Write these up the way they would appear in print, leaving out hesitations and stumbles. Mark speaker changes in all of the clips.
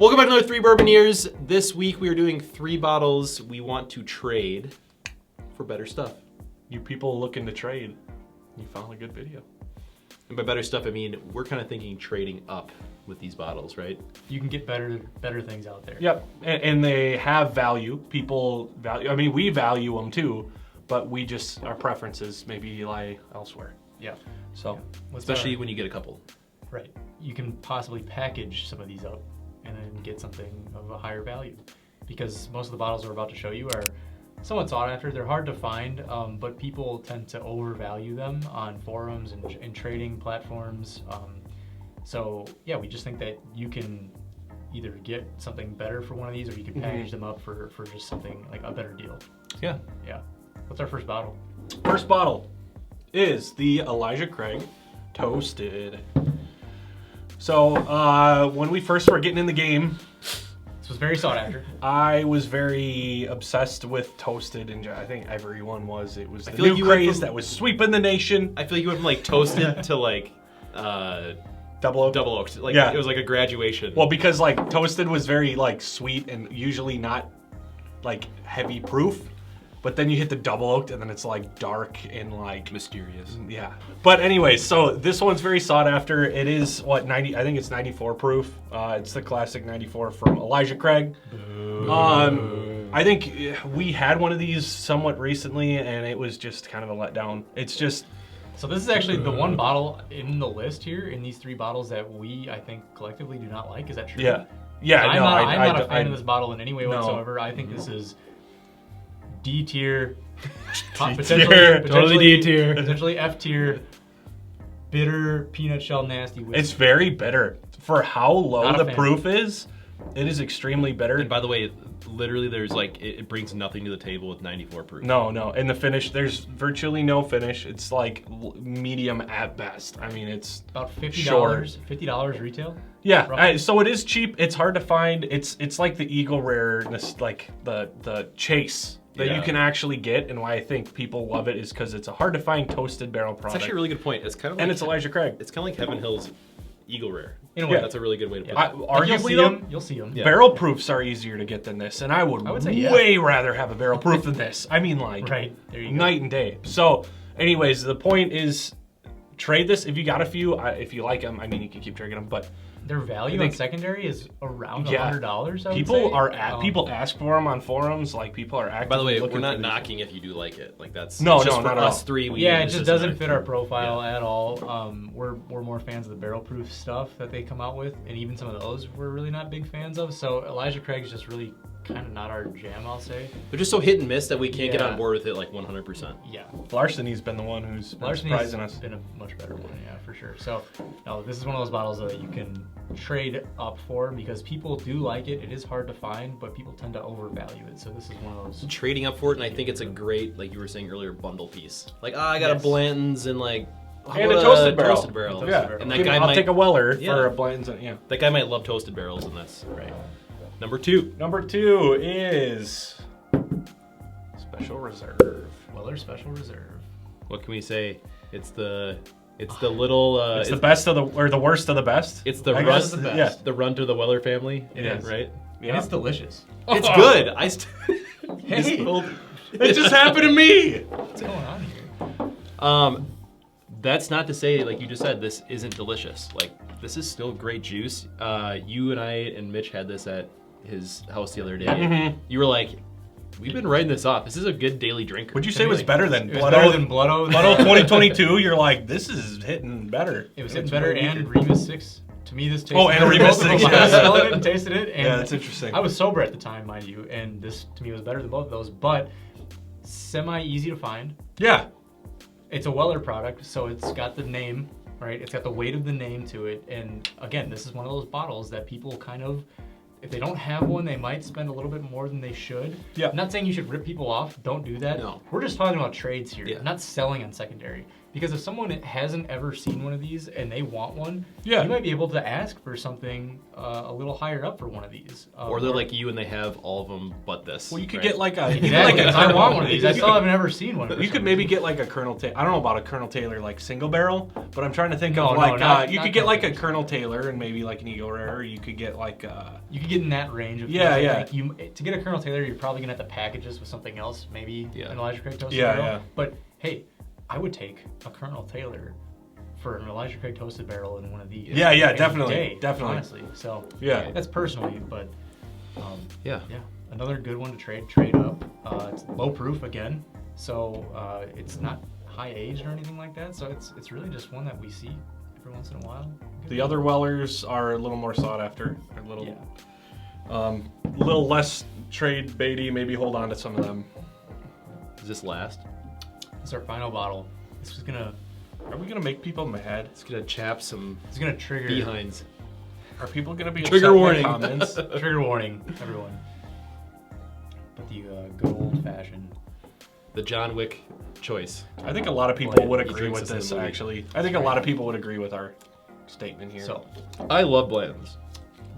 Speaker 1: Welcome back to another 3 Bourbon Years. This week we are doing 3 bottles we want to trade for better stuff.
Speaker 2: You people looking to trade, you found a good video.
Speaker 1: And by better stuff, I mean we're kind of thinking trading up with these bottles, right?
Speaker 3: You can get better things out there.
Speaker 2: Yep, and they have value. People value, I mean, we value them too, but we just, our preferences maybe lie elsewhere.
Speaker 3: Yeah.
Speaker 2: So,
Speaker 3: yeah.
Speaker 1: Especially when you get a couple.
Speaker 3: Right. You can possibly package some of these up and then get something of a higher value, because most of the bottles we're about to show you are somewhat sought after. They're hard to find, but people tend to overvalue them on forums and trading platforms. So yeah, we just think that you can either get something better for one of these, or you can package them up for just something like a better deal.
Speaker 2: yeah.
Speaker 3: Yeah. What's our first bottle?
Speaker 2: First bottle is the Elijah Craig Toasted. So when we first were getting in the game,
Speaker 3: This was very sought after.
Speaker 2: I was very obsessed with Toasted, and I think everyone was. It was the
Speaker 1: feel like
Speaker 2: new
Speaker 1: you went
Speaker 2: craze
Speaker 1: from-
Speaker 2: that was sweeping the nation.
Speaker 1: I feel like you went from like toasted to like
Speaker 2: Double oak.
Speaker 1: double oaked. Like
Speaker 2: Yeah.
Speaker 1: it was like a graduation.
Speaker 2: Well, because like Toasted was very like sweet and usually not like heavy proof, but then you hit the double oaked and then it's like dark and like
Speaker 1: mysterious.
Speaker 2: yeah. But anyways, so this one's very sought after. It is what 90? I think it's 94 proof. It's the classic 94 from Elijah Craig. I think we had one of these somewhat recently, and it was just kind of a letdown. It's just.
Speaker 3: So this is actually the one bottle in the list here, in these 3 bottles that we, I think, collectively do not like. Is that true?
Speaker 2: Yeah. Yeah,
Speaker 3: I'm
Speaker 2: no,
Speaker 3: not a fan of this bottle in any way
Speaker 2: No.
Speaker 3: whatsoever. I think this is D tier,
Speaker 2: Totally
Speaker 3: potentially
Speaker 2: D tier.
Speaker 3: potentially F tier, bitter peanut shell nasty whiskey.
Speaker 2: It's very bitter. For how low
Speaker 3: Not a
Speaker 2: the
Speaker 3: fan.
Speaker 2: proof is, it is extremely bitter.
Speaker 1: And by the way, literally there's like, it brings nothing to the table with 94 proof.
Speaker 2: No. And the finish, there's virtually no finish. It's like medium at best. I mean, it's
Speaker 3: about $50.
Speaker 2: Short.
Speaker 3: $50 retail.
Speaker 2: yeah.
Speaker 3: Roughly.
Speaker 2: So it is cheap. It's hard to find. It's like the Eagle Rareness, like the Chase that you
Speaker 1: Yeah.
Speaker 2: can actually get, and why I think people love it is because it's a hard to find toasted barrel
Speaker 1: It's
Speaker 2: product.
Speaker 1: actually a really good point. It's kind of like,
Speaker 2: and it's Elijah Craig.
Speaker 1: it's kind of like Heaven Hill's Eagle Rare.
Speaker 3: In a way.
Speaker 1: That's a really good way to put
Speaker 3: Yeah.
Speaker 1: it.
Speaker 3: Like,
Speaker 2: Arguably though,
Speaker 3: you'll see them.
Speaker 1: Yeah.
Speaker 2: barrel proofs are easier to get than this, and I would
Speaker 3: say, yeah.
Speaker 2: way rather have a barrel proof than this. I mean, like,
Speaker 3: Right. There you go.
Speaker 2: night and day. So, anyways, the point is, trade this if you got a few. If you like them, I mean, you can keep drinking them. But
Speaker 3: Their value
Speaker 2: I
Speaker 3: on
Speaker 2: think-
Speaker 3: secondary is around
Speaker 2: Yeah.
Speaker 3: $100. I would
Speaker 2: people
Speaker 3: say.
Speaker 2: are people ask for them on forums. Like people are actively
Speaker 1: By the way,
Speaker 2: looking
Speaker 1: we're not
Speaker 2: for these.
Speaker 1: knocking if you do like it. Like that's
Speaker 2: No,
Speaker 1: it's just
Speaker 2: no,
Speaker 1: for
Speaker 2: not at
Speaker 1: us
Speaker 2: all.
Speaker 1: 3. We
Speaker 3: Yeah, it
Speaker 1: it's
Speaker 3: just
Speaker 1: another
Speaker 3: doesn't fit
Speaker 1: thing.
Speaker 3: our profile at all. We're more fans of the barrel proof stuff that they come out with, and even some of those we're really not big fans of. So Elijah Craig's just really kind of not our jam, I'll say.
Speaker 1: They're just so hit and miss that we can't get
Speaker 3: Yeah.
Speaker 1: on board with it like 100%.
Speaker 3: Yeah,
Speaker 2: Larceny's been the one who's been
Speaker 3: Larceny's
Speaker 2: surprising us.
Speaker 3: been a much better one, yeah, for sure. So no, this is one of those bottles that you can trade up for because people do like it. It is hard to find, but people tend to overvalue it. So this is one of those.
Speaker 1: Trading up for it, and I think it's a great, like you were saying earlier, bundle piece. Like, I got
Speaker 3: Yes.
Speaker 1: a Blanton's and like how
Speaker 2: And a
Speaker 1: about
Speaker 2: toasted barrel.
Speaker 1: Toasted barrel.
Speaker 2: Yeah,
Speaker 3: barrel.
Speaker 1: And that guy
Speaker 2: I'll
Speaker 1: might
Speaker 2: take a Weller
Speaker 1: Yeah.
Speaker 2: for a Blanton's. Yeah.
Speaker 1: that guy might love toasted barrels, and that's
Speaker 3: Right.
Speaker 1: number 2.
Speaker 2: Number 2 is Special Reserve.
Speaker 3: Weller Special Reserve.
Speaker 1: What can we say? It's the little
Speaker 2: It's the best of the or the worst of the best.
Speaker 1: it's the
Speaker 2: I
Speaker 1: run
Speaker 2: guess,
Speaker 3: the best.
Speaker 2: Yeah.
Speaker 1: the run to the Weller family.
Speaker 2: It is.
Speaker 1: right.
Speaker 3: And it's delicious.
Speaker 1: It's good.
Speaker 3: Hey.
Speaker 2: It just happened to me.
Speaker 3: What's going on here?
Speaker 1: That's not to say, like you just said, this isn't delicious. Like, this is still great juice. You and I and Mitch had this at his house the other day.
Speaker 2: Mhm.
Speaker 1: You were like, we've been writing this off. This is a good daily drinker.
Speaker 2: Would you say it was better than
Speaker 3: It was
Speaker 2: Blood
Speaker 3: better
Speaker 2: Oath?
Speaker 3: than Blood Oath.
Speaker 2: Blood Oath 2022? You're like, this is hitting better.
Speaker 3: It was
Speaker 2: It's
Speaker 3: hitting better,
Speaker 2: way
Speaker 3: and
Speaker 2: weaker.
Speaker 3: Remus 6. To me, this tasted
Speaker 2: Oh, and
Speaker 3: better than
Speaker 2: Remus
Speaker 3: both of them.
Speaker 2: 6,
Speaker 3: I
Speaker 2: yeah.
Speaker 3: was smelling it and tasted it, and
Speaker 2: Yeah, that's interesting.
Speaker 3: I was sober at the time, mind you, and this to me was better than both of those, but semi-easy to find.
Speaker 2: Yeah.
Speaker 3: It's a Weller product, so it's got the name, right? It's got the weight of the name to it, and again, this is one of those bottles that people kind of, if they don't have one, they might spend a little bit more than they should.
Speaker 2: Yeah.
Speaker 3: I'm not saying you should rip people off. Don't do that.
Speaker 1: No.
Speaker 3: We're just talking about trades here,
Speaker 1: Yeah.
Speaker 3: not selling on secondary. Because if someone hasn't ever seen one of these and they want one,
Speaker 2: Yeah.
Speaker 3: you might be able to ask for something a little higher up for one of these.
Speaker 1: Or they're like you and they have all of them but this.
Speaker 2: Well, you could
Speaker 1: right?
Speaker 2: get like a.
Speaker 3: Exactly, I want one of these. I still haven't ever seen one.
Speaker 2: You could maybe get like a Colonel Taylor. I don't know about a Colonel Taylor like single barrel, but I'm trying to think of like you could get like a Colonel Taylor and maybe like an Eagle Rare. Or you could get like
Speaker 3: you could get in that range. Of
Speaker 2: Yeah.
Speaker 3: Like to get a Colonel Taylor, you're probably gonna have to package this with something else, maybe an Elijah Craig toasted barrel.
Speaker 2: Yeah.
Speaker 3: But hey, I would take a Colonel Taylor for an Elijah Craig toasted barrel in one of these.
Speaker 2: Yeah,
Speaker 3: any
Speaker 2: definitely,
Speaker 3: day,
Speaker 2: definitely.
Speaker 3: Honestly, so
Speaker 2: Yeah.
Speaker 3: that's personally, but
Speaker 1: Yeah.
Speaker 3: another good one to trade up. It's low proof again, so it's not high aged or anything like that. So it's really just one that we see every once in a while.
Speaker 2: the other Wellers are a little more sought after. They're a little less trade baity. Maybe hold on to some of them.
Speaker 1: Does this last?
Speaker 3: It's our final bottle. This is gonna.
Speaker 2: Are we gonna make people mad?
Speaker 1: It's gonna chap some
Speaker 3: It's gonna trigger.
Speaker 1: behinds.
Speaker 2: Are people gonna be
Speaker 1: Trigger
Speaker 2: upset in
Speaker 1: warning.
Speaker 2: the comments?
Speaker 3: Trigger warning, everyone. But the good old fashioned.
Speaker 1: The John Wick choice.
Speaker 2: I think a lot of people
Speaker 3: Well,
Speaker 2: would
Speaker 1: he
Speaker 2: agree
Speaker 1: drinks
Speaker 2: with
Speaker 1: this in
Speaker 2: this.
Speaker 1: the movie.
Speaker 2: Actually, I think a lot of people would agree with our statement here.
Speaker 3: So
Speaker 1: I love Blanton's.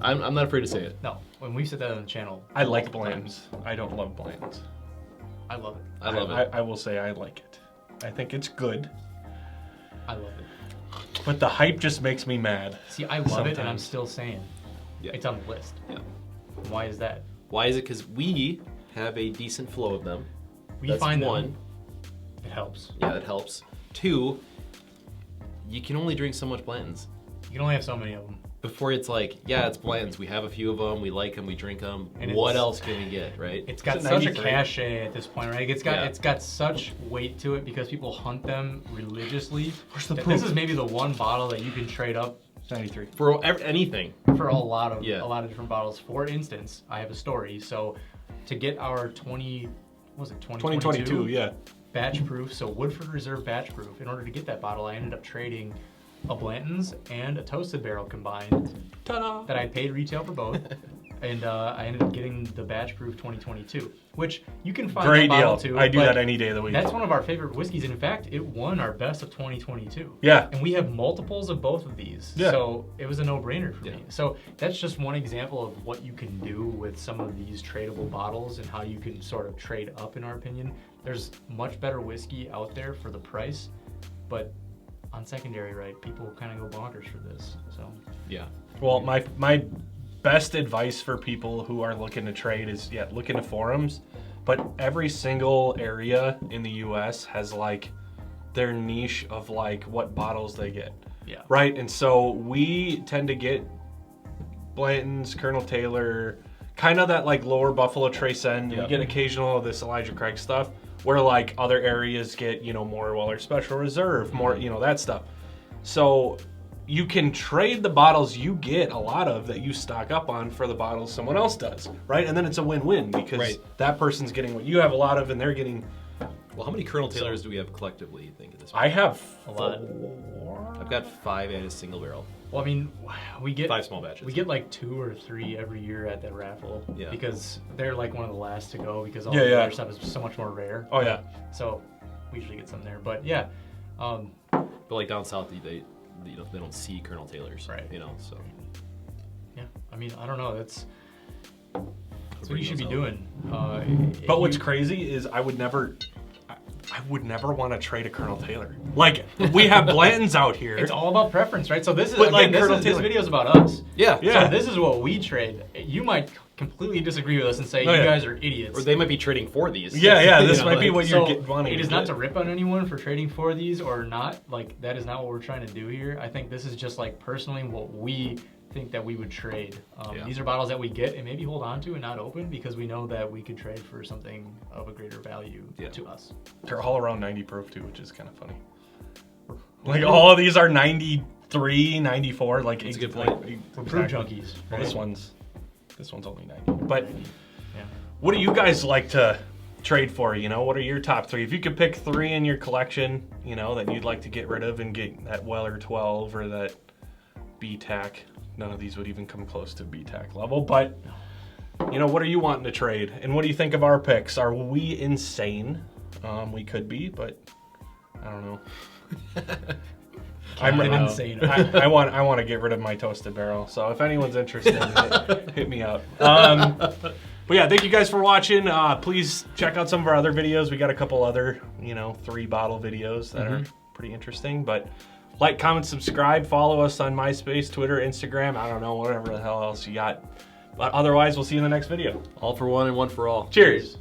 Speaker 1: I'm not afraid to say it.
Speaker 3: no, when we said that on the channel,
Speaker 2: I like Blanton's. I don't love Blanton's.
Speaker 3: I love it.
Speaker 1: I love it.
Speaker 2: I will say I like it. I think it's good,
Speaker 3: I love it.
Speaker 2: but the hype just makes me mad.
Speaker 3: See, I love it, and I'm
Speaker 2: Sometimes.
Speaker 3: still saying
Speaker 1: Yeah.
Speaker 3: it's on the list.
Speaker 1: Yeah.
Speaker 3: Why is that?
Speaker 1: Why is it? Because we have a decent flow of them.
Speaker 3: We
Speaker 1: That's
Speaker 3: find
Speaker 1: one.
Speaker 3: them. It helps.
Speaker 1: Yeah, that helps. Two, you can only drink so much Blanton's.
Speaker 3: You can only have so many of them.
Speaker 1: Before it's like, yeah, it's Blanton's. We have a few of them. We like them. We drink them.
Speaker 3: And
Speaker 1: What
Speaker 3: it's-
Speaker 1: else can we get, right?
Speaker 3: It's got
Speaker 2: It's a
Speaker 3: such a
Speaker 2: 93.
Speaker 3: cachet at this point, right? It's got
Speaker 1: Yeah.
Speaker 3: it's got such weight to it because people hunt them religiously.
Speaker 2: Where's the
Speaker 3: that
Speaker 2: proof?
Speaker 3: This is maybe the one bottle that you can trade up
Speaker 2: 93.
Speaker 1: For anything.
Speaker 3: for a lot of
Speaker 1: Yeah.
Speaker 3: a lot of different bottles. For instance, I have a story. So to get our
Speaker 2: 2022, yeah.
Speaker 3: batch proof, so Woodford Reserve batch proof. In order to get that bottle, I ended up trading a Blanton's and a Toasted Barrel combined
Speaker 2: Ta-da!
Speaker 3: that I paid retail for both. And I ended up getting the batch proof 2022, which you can find
Speaker 2: Great
Speaker 3: that bottle
Speaker 2: deal.
Speaker 3: too.
Speaker 2: I do
Speaker 3: but
Speaker 2: that any day of the week.
Speaker 3: That's one of our favorite whiskeys. In fact, it won our best of 2022.
Speaker 2: Yeah.
Speaker 3: And we have multiples of both of these.
Speaker 2: Yeah.
Speaker 3: So it was a no-brainer for
Speaker 1: Yeah.
Speaker 3: me. So that's just one example of what you can do with some of these tradable bottles and how you can sort of trade up, in our opinion. There's much better whiskey out there for the price, but on secondary, right, people kind of go bonkers for this. So
Speaker 1: Yeah.
Speaker 2: Well, my best advice for people who are looking to trade is look into forums, but every single area in the US has like their niche of like what bottles they get.
Speaker 3: yeah.
Speaker 2: Right? And so we tend to get Blanton's, Colonel Taylor, kind of that like lower Buffalo Trace End.
Speaker 1: Yeah.
Speaker 2: We get occasional of this Elijah Craig stuff where like other areas get, more Weller Special Reserve, more, that stuff. So you can trade the bottles you get a lot of that you stock up on for the bottles someone else does, right? And then it's a win-win because
Speaker 1: Right.
Speaker 2: that person's getting what you have a lot of and they're getting...
Speaker 1: Well, how many Colonel Taylors do we have collectively, you think, at this point?
Speaker 2: I have
Speaker 3: A lot.
Speaker 2: 4.
Speaker 1: I've got 5 and a single barrel.
Speaker 3: Well, I mean, we get
Speaker 1: 5 small batches.
Speaker 3: We get like 2 or 3 every year at that raffle
Speaker 1: Yeah.
Speaker 3: because they're like one of the last to go because all
Speaker 2: Yeah,
Speaker 3: the
Speaker 2: yeah.
Speaker 3: other stuff is so much more rare.
Speaker 2: Oh, yeah.
Speaker 3: So we usually get some there, but yeah,
Speaker 1: But like down south, they don't see Colonel Taylors.
Speaker 3: Right.
Speaker 1: So.
Speaker 3: yeah. I mean, I don't know. That's what
Speaker 1: bring
Speaker 3: you should be
Speaker 1: those
Speaker 3: doing.
Speaker 2: But what's crazy is I would never want to trade a Colonel Taylor. Like, we have Blanton's out here.
Speaker 3: It's all about preference, right? So this is
Speaker 2: But,
Speaker 3: again,
Speaker 2: like,
Speaker 3: this
Speaker 2: Colonel
Speaker 3: is this
Speaker 2: Taylor-
Speaker 3: video is about us.
Speaker 1: Yeah.
Speaker 2: Yeah.
Speaker 3: So this is what we trade. You might completely disagree with us and say
Speaker 2: Oh,
Speaker 3: you
Speaker 2: yeah.
Speaker 3: guys are idiots.
Speaker 1: Or they might be trading for these.
Speaker 2: Yeah, this
Speaker 1: You
Speaker 2: might be
Speaker 1: like-
Speaker 2: what
Speaker 3: So
Speaker 2: you're wanting
Speaker 3: it
Speaker 2: to
Speaker 3: is not
Speaker 2: get.
Speaker 3: to rip on anyone for trading for these or not. Like that is not what we're trying to do here. I think this is just like personally what we think that we would trade.
Speaker 1: Yeah.
Speaker 3: These are bottles that we get and maybe hold on to and not open because we know that we could trade for something of a greater value
Speaker 1: Yeah.
Speaker 3: to us.
Speaker 2: They're all around 90 proof too, which is kind of funny. Like all of these are 93, 94. Like
Speaker 1: That's a good
Speaker 2: like,
Speaker 1: point.
Speaker 3: We're proof
Speaker 2: exactly.
Speaker 3: junkies.
Speaker 2: Well,
Speaker 3: Right?
Speaker 2: this one's only 90. But
Speaker 3: Yeah.
Speaker 2: what do you guys like to trade for? What are your top 3? If you could pick 3 in your collection, that you'd like to get rid of and get that Weller 12 or that B-Tac. None of these would even come close to B-Tac level, but what are you wanting to trade? And what do you think of our picks? Are we insane? We could be, but I don't know. I'm
Speaker 3: insane.
Speaker 2: I want to get rid of my toasted barrel. So if anyone's interested, hit me up. But yeah, thank you guys for watching. Please check out some of our other videos. We got a couple other, 3 bottle videos that are pretty interesting. But like, comment, subscribe, follow us on MySpace, Twitter, Instagram. I don't know, whatever the hell else you got. But otherwise, we'll see you in the next video.
Speaker 1: All for one and one for all.
Speaker 2: Cheers.